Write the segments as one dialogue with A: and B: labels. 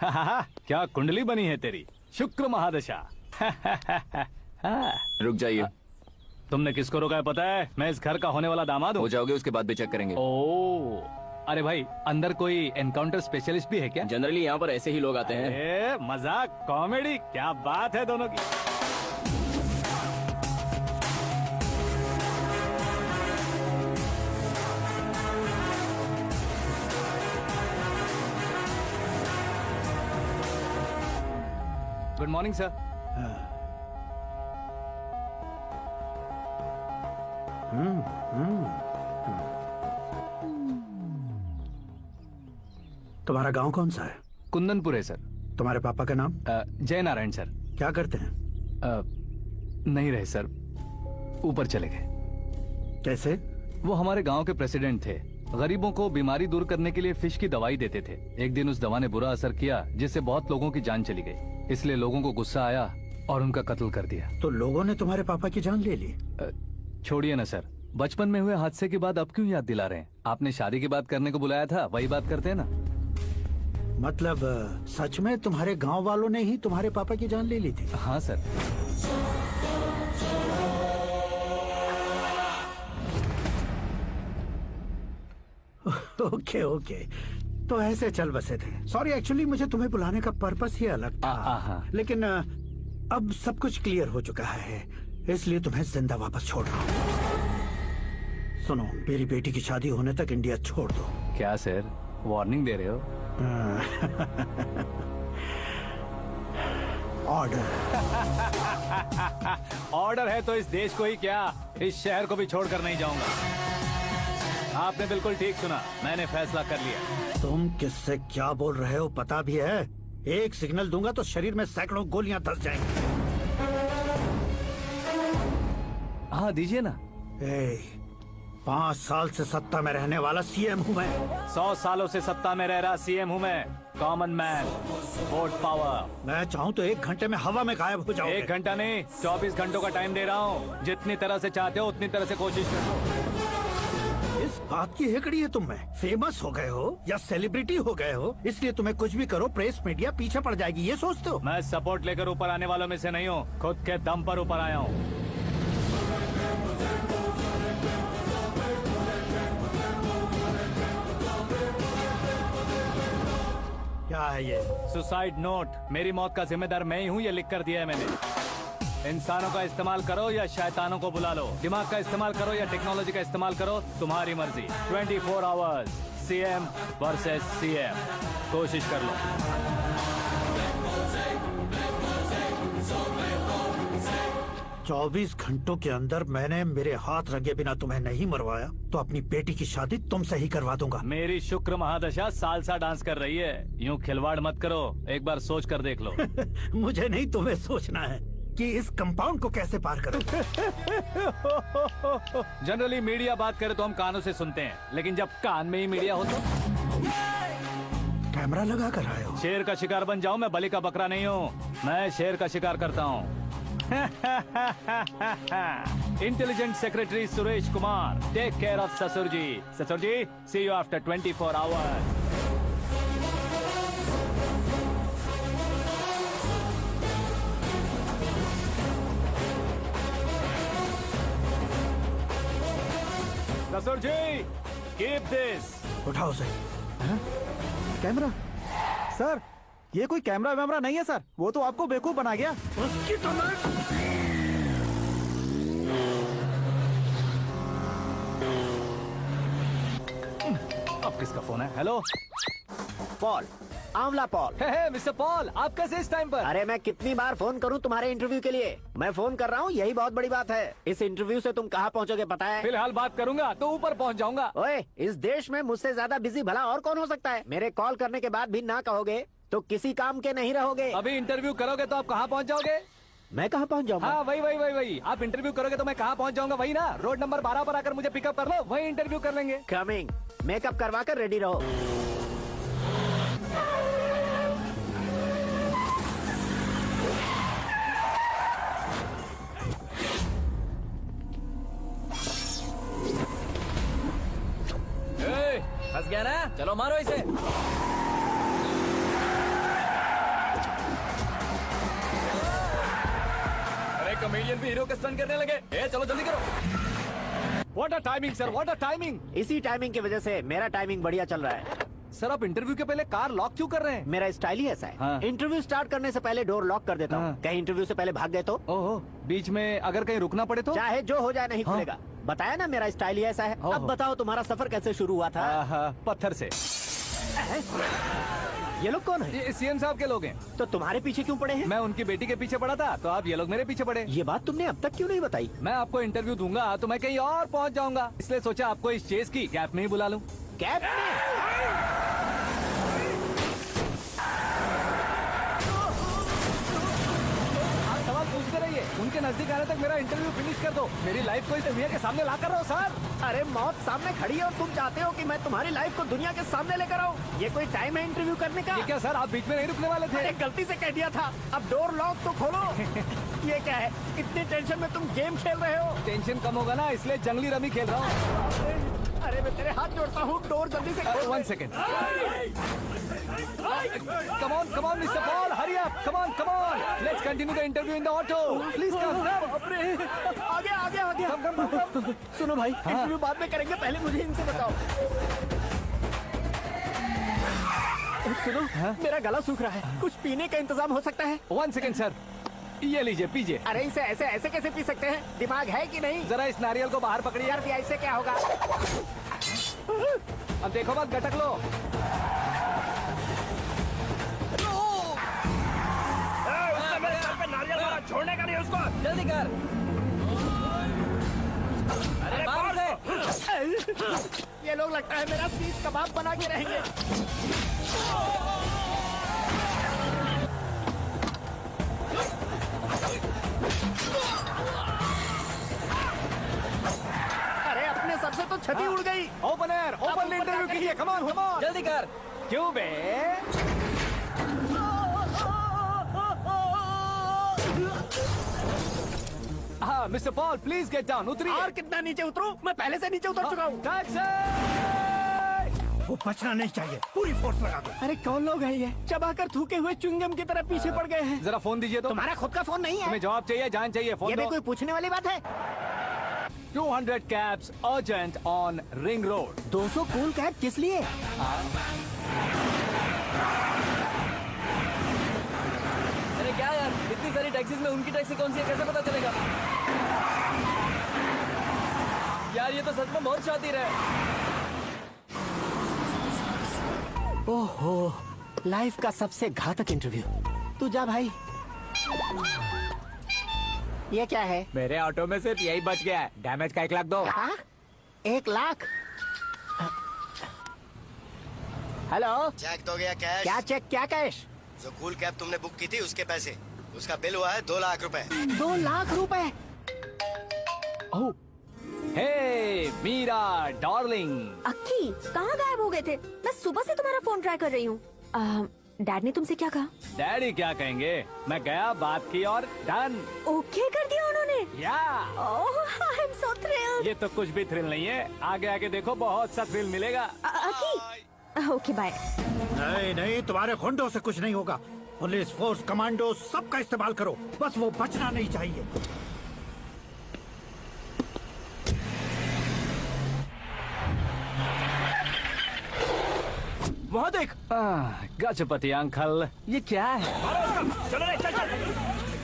A: क्या कुंडली बनी है तेरी, शुक्र महादशा।
B: रुक जाइए।
A: तुमने किसको रोका है पता है? मैं इस घर का होने वाला दामाद हूँ।
B: हो जाओगे उसके बाद भी चेक करेंगे।
A: ओ, अरे भाई अंदर कोई एनकाउंटर स्पेशलिस्ट भी है क्या?
B: जनरली यहाँ पर ऐसे ही लोग आते हैं।
A: मजाक कॉमेडी, क्या बात है दोनों की। Good morning sir.
C: तुम्हारा गांव कौन सा है?
A: कुंदनपुर है सर।
C: तुम्हारे पापा का नाम?
A: जय नारायण सर।
C: क्या करते हैं?
A: नहीं रहे सर, ऊपर चले गए।
C: कैसे?
A: वो हमारे गांव के प्रेसिडेंट थे। गरीबों को बीमारी दूर करने के लिए फिश की दवाई देते थे। एक दिन उस दवा ने बुरा असर किया जिससे बहुत लोगों की जान चली गई। इसलिए लोगों को गुस्सा आया और उनका कत्ल कर दिया।
C: तो लोगों ने तुम्हारे पापा की जान ले ली?
A: छोड़िए ना सर, बचपन में हुए हादसे के बाद अब क्यों याद दिला रहे हैं? आपने शादी की बात करने को बुलाया था, वही बात करते हैं ना।
C: मतलब सच में तुम्हारे गांव वालों ने ही तुम्हारे पापा की जान ले ली थी?
A: हाँ सर।
C: ओके ओके, तो ऐसे चल बसे थे। सॉरी, एक्चुअली मुझे तुम्हें बुलाने का पर्पस ही अलग था। लेकिन अब सब कुछ क्लियर हो चुका है, इसलिए तुम्हें जिंदा वापस छोड़ रहा हूँ। सुनो, मेरी बेटी की शादी होने तक इंडिया छोड़ दो।
A: क्या सर, वार्निंग दे रहे हो?
C: ऑर्डर।
A: ऑर्डर है तो इस देश को ही क्या, इस शहर को भी छोड़कर नहीं जाऊंगा। आपने बिल्कुल ठीक सुना, मैंने फैसला कर लिया।
C: तुम किससे क्या बोल रहे हो पता भी है? एक सिग्नल दूंगा तो शरीर में सैकड़ों गोलियां धस जाएंगी।
A: हाँ दीजिए ना।
C: 5 साल से सत्ता में रहने वाला सीएम हूँ मैं।
A: 100 सालों से सत्ता में रह रहा सीएम हूँ मैं। Common man, vote power.
C: मैं चाहूँ तो 1 घंटे में हवा में गायब हो जाऊँ।
A: 1 घंटा नहीं, 24 घंटों का टाइम दे रहा हूँ। जितनी तरह से चाहते हो उतनी तरह से कोशिश करो।
C: इस बात की हेकड़ी है तुम में? फेमस हो गए हो या सेलिब्रिटी हो गए हो, इसलिए तुम्हें कुछ भी करो प्रेस मीडिया पीछे पड़ जाएगी, ये सोचते हो?
A: मैं सपोर्ट लेकर ऊपर आने वालों में से नहीं हूँ, खुद के दम पर ऊपर आया हूँ।
C: क्या है ये?
A: Suicide note. मेरी मौत का जिम्मेदार मैं ही हूँ, ये लिख कर दिया है मैंने। इंसानों का इस्तेमाल करो या शैतानों को बुला लो, दिमाग का इस्तेमाल करो या टेक्नोलॉजी का इस्तेमाल करो, तुम्हारी मर्जी। 24 आवर्स, सीएम वर्सेस सीएम, कोशिश कर लो।
C: चौबीस घंटों के अंदर मैंने मेरे हाथ रंगे बिना तुम्हें नहीं मरवाया तो अपनी बेटी की शादी तुमसे ही करवा दूंगा।
A: मेरी शुक्र महादशा सालसा डांस कर रही है, यूं खिलवाड़ मत करो, एक बार सोच कर देख लो।
C: मुझे नहीं, तुम्हें सोचना है कि इस कंपाउंड को कैसे पार करूं।
A: जनरली मीडिया बात करे तो हम कानों से सुनते हैं, लेकिन जब कान में ही मीडिया हो तो
C: कैमरा लगा कर आए हो।
A: शेर का शिकार बन जाऊं, मैं बलि का बकरा नहीं हूँ, मैं शेर का शिकार करता हूँ। Intelligent secretary Suresh Kumar, take care of ससुर जी। ससुर जी, सी यू आफ्टर 24 आवर्स। ससुर जी, कीप दिस।
C: उठाओ उसे।
D: कैमरा? सर, ये कोई कैमरा वैमरा नहीं है सर, वो तो आपको बेवकूफ बना गया।
C: उसकी तो मैं...
A: अब किसका फोन है? हेलो
E: पॉल, आंवला पॉल।
A: हे मिस्टर पॉल, आप कैसे इस टाइम पर?
E: अरे मैं कितनी बार फोन करूं तुम्हारे इंटरव्यू के लिए? मैं फोन कर रहा हूं, यही बहुत बड़ी बात है। इस इंटरव्यू से तुम कहां पहुंचोगे पता है?
A: फिलहाल बात करूंगा तो ऊपर पहुंच जाऊंगा।
E: ओए, इस देश में मुझसे ज्यादा बिजी भला और कौन हो सकता है? मेरे कॉल करने के बाद भी ना कहोगे तो किसी काम के नहीं रहोगे।
A: अभी इंटरव्यू करोगे तो आप कहाँ पहुँच जाओगे?
E: मैं कहाँ पहुँच जाऊंगा?
A: हाँ वही। आप इंटरव्यू करोगे तो मैं कहाँ पहुँच जाऊंगा? वही ना, रोड नंबर 12 पर आकर मुझे पिकअप कर लो, वही इंटरव्यू कर लेंगे।
E: कमिंग। मेकअप करवा कर रेडी रहो।
A: फंस गया ना? चलो मारो इसे।
B: विलेन भी हीरो के स्टंट करने लगे। ए चलो जल्दी करो।
A: What a timing sir, what a timing.
E: इसी टाइमिंग की वजह से मेरा टाइमिंग बढ़िया चल रहा है।
A: सर आप इंटरव्यू के पहले कार लॉक क्यों कर रहे हैं?
E: मेरा स्टाइल ही ऐसा है।
A: हाँ।
E: इंटरव्यू स्टार्ट करने से पहले डोर लॉक कर देता हूँ।
A: हाँ।
E: कहीं इंटरव्यू से पहले भाग गए तो
A: ओहो, बीच में अगर कहीं रुकना पड़े तो?
E: चाहे जो हो जाए नहीं
A: हाँ।
E: खुलेगा। बताया ना मेरा स्टाइल ही ऐसा है।
A: ओहो।
E: अब बताओ तुम्हारा सफर कैसे शुरू हुआ था?
A: पत्थर से।
E: ये लोग कौन है?
A: ये सीएम साहब के लोग हैं।
E: तो तुम्हारे पीछे क्यों पड़े हैं?
A: मैं उनकी बेटी के पीछे पड़ा था, तो आप ये लोग मेरे पीछे पड़े।
E: ये बात तुमने अब तक क्यों नहीं बताई?
A: मैं आपको इंटरव्यू दूंगा तो मैं कहीं और पहुंच जाऊंगा, इसलिए सोचा आपको इस चेस की गैप में ही बुला लूं।
E: कैब में?
A: आप सवाल पूछते रहिए, उनके नजदीक आने तक मेरा इंटरव्यू फिनिश कर दो। मेरी लाइफ को इस दुनिया के सामने ला कर रहो सर।
E: अरे मौत सामने खड़ी है और तुम चाहते हो कि मैं तुम्हारी लाइफ को दुनिया के सामने लेकर आऊं? ये कोई टाइम है इंटरव्यू करने का?
A: ये क्या सर, आप बीच में नहीं रुकने वाले थे?
E: अरे गलती से कह दिया था। अब डोर लॉक तो खोलो। ये क्या है? इतनी टेंशन में तुम गेम खेल रहे हो?
A: टेंशन कम होगा ना, इसलिए जंगली रमी खेल रहा हूँ।
E: अरे मैं तेरे हाथ जोड़ता हूँ, डोर जल्दी से खोल।
A: 1 second. Come on, Mr. Paul, hurry up. Come on. Let's continue the interview in the auto. Please come.
E: आगे।
A: Come.
E: सुनो भाई, इंटरव्यू बाद में करेंगे, पहले मुझे इनसे बताओ। सुनो, मेरा गला सूख रहा है, कुछ पीने का इंतजाम हो सकता है?
A: 1 सेकेंड सर, ये लीजिए पीजिए।
E: अरे इसे ऐसे कैसे पी सकते हैं? दिमाग है कि नहीं?
A: जरा इस नारियल को बाहर पकड़िए।
E: यार दिया, इससे क्या होगा?
A: अब देखो मत, गटक लो।
B: छोड़ने का नहीं उसको। जल्दी कर। अरे बाहर से।
E: ये लोग लगता है मेरा सीख कबाब बना के रहेंगे। अरे अपने सर से तो छती उड़ गई।
A: ओपन एयर, ओपन इंटरव्यू कीजिए। Come on.
B: जल्दी कर।
A: क्यों बे? हाँ mister Paul, please get down. उतरिए।
E: और कितना नीचे उतरूं? मैं पहले से नीचे उतर चुका हूँ।
A: टैक्सी!
C: वो बचना नहीं चाहिए, पूरी फोर्स लगा दो।
E: अरे कौन लोग हैं ये? चबाकर थूके हुए च्युइंगम की तरह पीछे पड़ गए हैं।
A: जरा फोन दीजिए तो।
E: तुम्हारा खुद का फोन नहीं है?
A: तुम्हें जवाब चाहिए, जान चाहिए, फोन
E: ये भी
A: दो।
E: कोई पूछने वाली बात है?
A: 200 cabs urgent on Ring Road.
E: 200 cool cab किस लिए?
B: अरे क्या यार, इतनी सारी टैक्सीज में उनकी टैक्सी कौन सी है, कैसे पता चलेगा? यार ये तो सच में बहुत शातिर है।
E: ओहो, लाइफ का सबसे घातक इंटरव्यू। तू जा भाई। ये क्या है?
A: मेरे ऑटो में सिर्फ यही बच गया है। डैमेज का 1 लाख दो।
E: हाँ? 1 लाख? हेलो,
F: चेक तो गया कैश।
E: क्या चेक, क्या कैश?
F: जो कूल कैब तुमने बुक की थी उसके पैसे, उसका बिल हुआ है 2 लाख रुपए।
E: 2 लाख रुपए?
A: ओह, हे मीरा डार्लिंग।
G: अक्की, कहाँ गायब हो गए थे? मैं सुबह से तुम्हारा फोन ट्राई कर रही हूँ। डैड ने तुमसे क्या कहा?
A: डैडी क्या कहेंगे, मैं गया, बात की और डन।
G: ओके कर दिया उन्होंने?
A: या
G: ओह, आई एम सो थ्रिल्ड।
A: ये तो कुछ भी थ्रिल नहीं है, आगे आगे देखो बहुत सा थ्रिल मिलेगा।
G: अक्की, ओके बाय।
C: नहीं, तुम्हारे गुंडों से कुछ नहीं होगा। पुलिस फोर्स, कमांडो, सबका इस्तेमाल करो, बस वो बचना नहीं चाहिए।
A: वहाँ देख। गजपति अंकल, ये क्या है?
B: चलो रे, चल।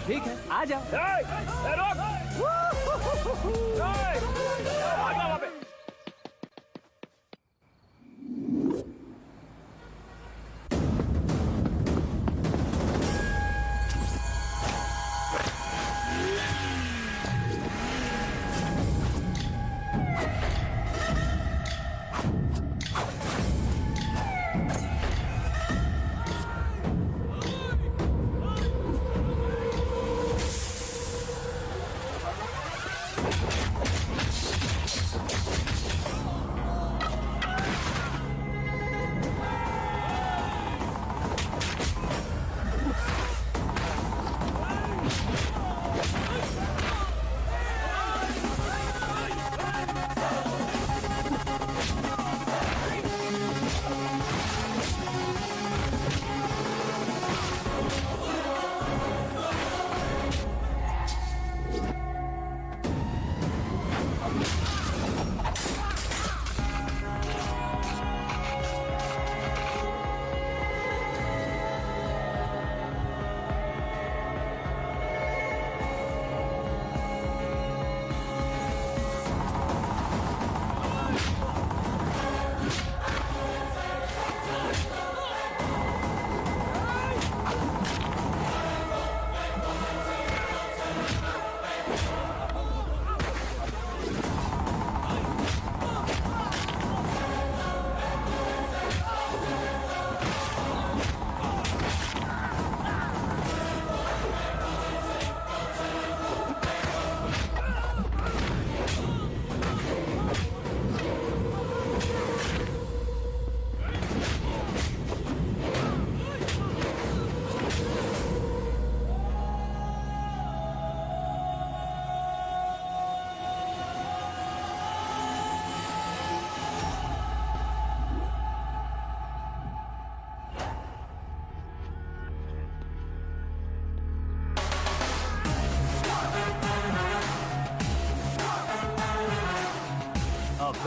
A: ठीक है, आ जाओ।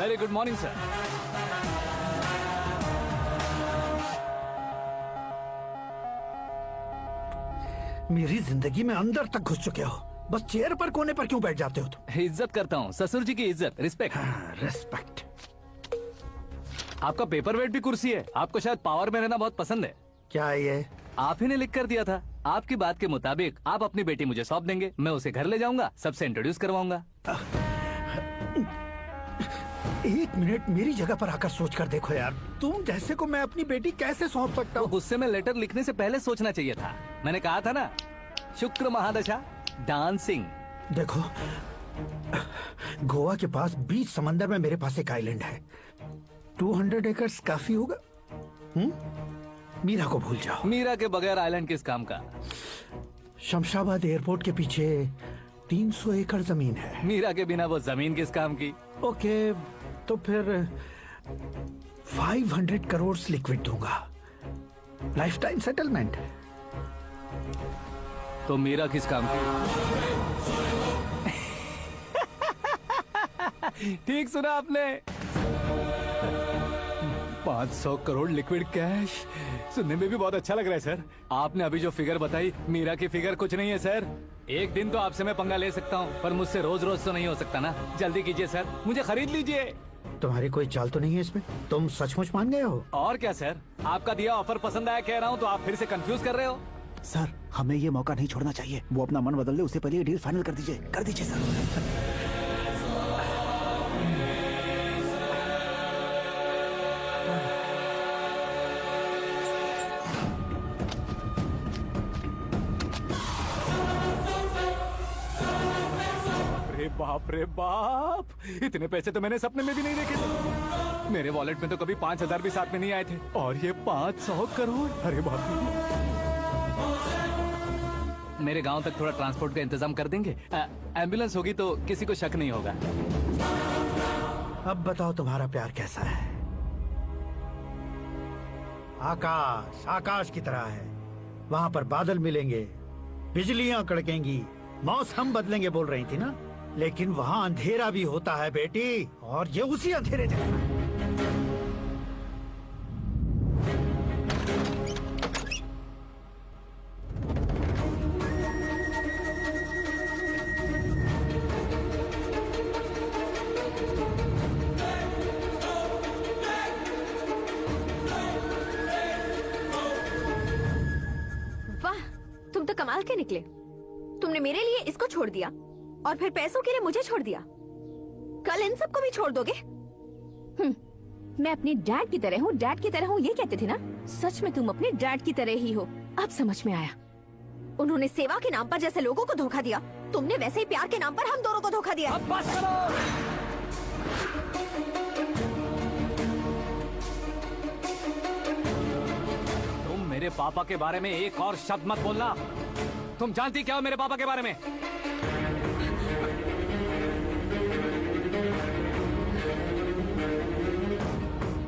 A: Very good morning sir.
C: मेरी जिंदगी में अंदर तक घुस चुके हो, बस चेयर पर कोने पर क्यों बैठ जाते हो तुम?
A: इज्जत करता हूँ, ससुर जी की इज्जत, रिस्पेक्ट।
C: रेस्पेक्ट।
A: आपका पेपर वेट भी कुर्सी है। आपको शायद पावर में रहना बहुत पसंद है।
C: क्या है ये?
A: आप ही ने लिख कर दिया था। आपकी बात के मुताबिक आप अपनी बेटी मुझे सौंप देंगे, मैं उसे घर ले जाऊंगा, सबसे इंट्रोड्यूस करवाऊंगा।
C: एक मिनट मेरी जगह पर आकर सोच कर देखो यार, तुम जैसे को मैं अपनी बेटी कैसे सौंप सकता
A: तो
C: हूँ?
A: गुस्से में लेटर लिखने से पहले सोचना चाहिए था। मैंने कहा था ना, शुक्र महादशा डांसिंग।
C: देखो, गोवा के पास बीच समंदर में मेरे पास एक आइलैंड है। 200 एकर्स काफी होगा। मीरा को भूल जाओ।
A: मीरा के बगैर आइलैंड किस काम का?
C: शमशाबाद एयरपोर्ट के पीछे 300 एकड़ जमीन है।
A: मीरा के बिना वो जमीन किस काम की?
C: ओके, तो फिर 500 करोड़ लिक्विड दूंगा, लाइफ टाइम सेटलमेंट।
A: तो मीरा किस काम की? ठीक सुना आपने। 500 करोड़ लिक्विड कैश सुनने में भी बहुत अच्छा लग रहा है सर। आपने अभी जो फिगर बताई, मीरा की फिगर कुछ नहीं है सर। एक दिन तो आपसे मैं पंगा ले सकता हूँ, पर मुझसे रोज रोज तो नहीं हो सकता ना। जल्दी कीजिए सर, मुझे खरीद लीजिए।
C: तुम्हारी कोई चाल तो नहीं है इसमें? तुम सचमुच मान गए हो?
A: और क्या सर, आपका दिया ऑफर पसंद आया कह रहा हूँ, तो आप फिर से कंफ्यूज कर रहे हो।
D: सर, हमें ये मौका नहीं छोड़ना चाहिए। वो अपना मन बदल दे, उससे पहले ये डील फाइनल कर दीजिए। कर दीजिए सर।
A: अरे बाप रे बाप, इतने पैसे तो मैंने सपने में भी नहीं देखे थे। मेरे वॉलेट में तो कभी 5,000 भी साथ में नहीं आए थे, और ये 500 करोड़। अरे बाप रे। मेरे गांव तक थोड़ा ट्रांसपोर्ट का इंतजाम कर देंगे? एम्बुलेंस होगी तो किसी को शक नहीं होगा।
C: अब बताओ तुम्हारा प्यार कैसा है? आकाश आकाश की तरह है, वहां पर बादल मिलेंगे, बिजलियां कड़केंगी, मौसम बदलेंगे बोल रही थी ना, लेकिन वहाँ अंधेरा भी होता है बेटी, और ये उसी अंधेरे जैसा है।
G: वाह, तुम तो कमाल के निकले। तुमने मेरे लिए इसको छोड़ दिया और फिर पैसों के लिए मुझे छोड़ दिया। कल इन सबको भी छोड़ दोगे? मैं अपने डैड की तरह हूँ, डैड की तरह हूँ, ये कहते थे ना। सच में तुम अपने डैड की तरह ही हो। अब समझ में आया। उन्होंने सेवा के नाम पर जैसे लोगों को धोखा दिया, तुमने वैसे ही प्यार के नाम पर हम दोनों को धोखा दिया।
A: अब बस करो। तुम मेरे पापा के बारे में एक और शब्द मत बोलना। तुम जानती क्या हो मेरे पापा के बारे में?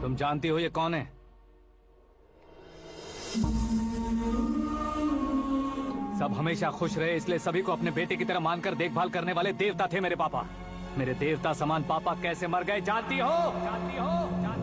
A: तुम जानती हो ये कौन है? सब हमेशा खुश रहे, इसलिए सभी को अपने बेटे की तरह मानकर देखभाल करने वाले देवता थे मेरे पापा। मेरे देवता समान पापा कैसे मर गए जानती हो? जानती हो?